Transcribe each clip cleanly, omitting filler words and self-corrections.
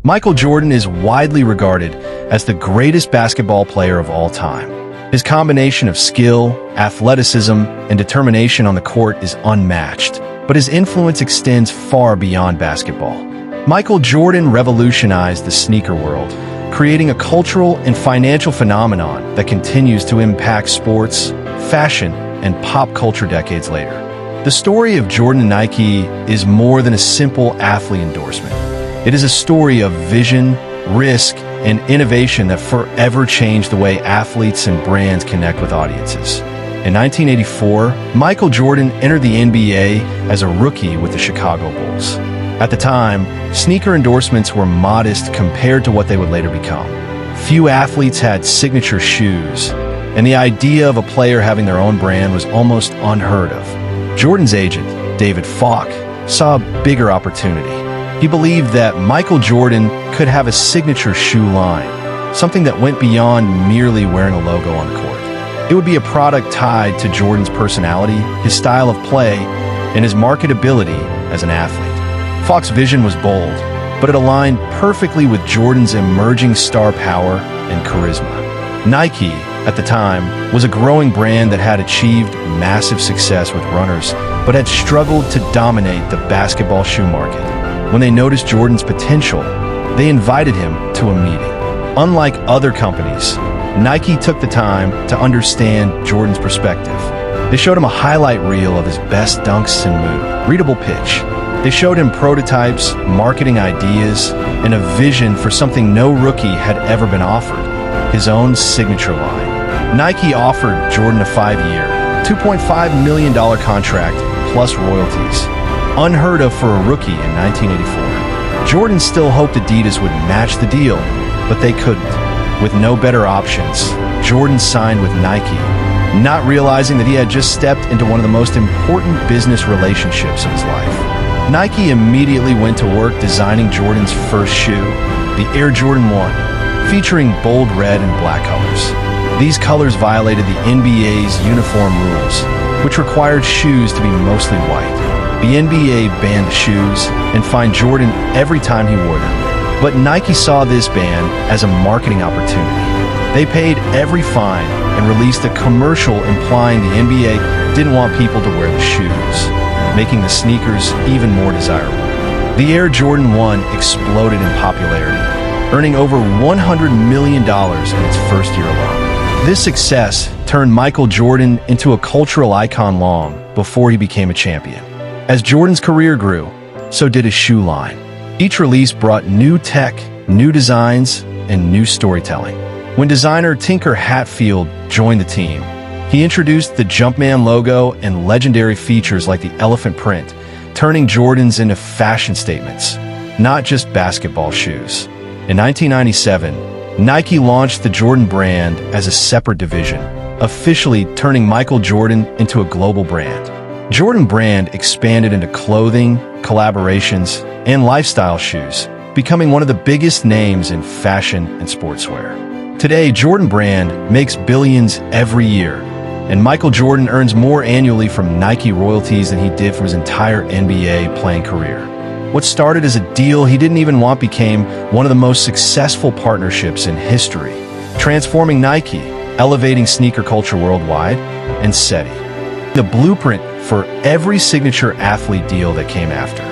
Michael Jordan is widely regarded as the greatest basketball player of all time. His combination of skill, athleticism, and determination on the court is unmatched, but his influence extends far beyond basketball. Michael Jordan revolutionized the sneaker world, creating a cultural and financial phenomenon that continues to impact sports, fashion, and pop culture decades later. The story of Jordan and Nike is more than a simple athlete endorsement. It is a story of vision, risk, and innovation that forever changed the way athletes and brands connect with audiences. In 1984, Michael Jordan entered the NBA as a rookie with the Chicago Bulls. At the time, sneaker endorsements were modest compared to what they would later become. Few athletes had signature shoes, and the idea of a player having their own brand was almost unheard of. Jordan's agent, David Falk, saw a bigger opportunity. He believed that Michael Jordan could have a signature shoe line, something that went beyond merely wearing a logo on the court. It would be a product tied to Jordan's personality, his style of play, and his marketability as an athlete. Falk's vision was bold, but it aligned perfectly with Jordan's emerging star power and charisma. Nike, at the time, was a growing brand that had achieved massive success with runners, but had struggled to dominate the basketball shoe market. When they noticed Jordan's potential, they invited him to a meeting. Unlike other companies, Nike took the time to understand Jordan's perspective. They showed him a highlight reel of his best dunks and move, readable pitch. They showed him prototypes, marketing ideas, and a vision for something no rookie had ever been offered, his own signature line. Nike offered Jordan a 5-year, $2.5 million contract plus royalties, unheard of for a rookie in 1984. Jordan still hoped Adidas would match the deal, but they couldn't. With no better options, Jordan signed with Nike, not realizing that he had just stepped into one of the most important business relationships of his life. Nike immediately went to work designing Jordan's first shoe, the Air Jordan 1, featuring bold red and black colors. These colors violated the NBA's uniform rules, which required shoes to be mostly white. The NBA banned the shoes and fined Jordan every time he wore them. But Nike saw this ban as a marketing opportunity. They paid every fine and released a commercial implying the NBA didn't want people to wear the shoes, making the sneakers even more desirable. The Air Jordan 1 exploded in popularity, earning over $100 million in its first year alone. This success turned Michael Jordan into a cultural icon long before he became a champion. As Jordan's career grew, so did his shoe line. Each release brought new tech, new designs, and new storytelling. When designer Tinker Hatfield joined the team, he introduced the Jumpman logo and legendary features like the elephant print, turning Jordans into fashion statements, not just basketball shoes. In 1997, Nike launched the Jordan brand as a separate division, officially turning Michael Jordan into a global brand. Jordan brand expanded into clothing, collaborations, and lifestyle shoes, becoming one of the biggest names in fashion and sportswear. Today, Jordan brand makes billions every year, and Michael Jordan earns more annually from Nike royalties than he did from his entire NBA playing career. What started as a deal he didn't even want became one of the most successful partnerships in history, transforming Nike, elevating sneaker culture worldwide, and setting the blueprint for every signature athlete deal that came after.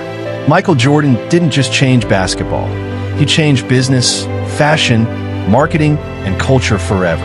Michael Jordan didn't just change basketball. He changed business, fashion, marketing, and culture forever.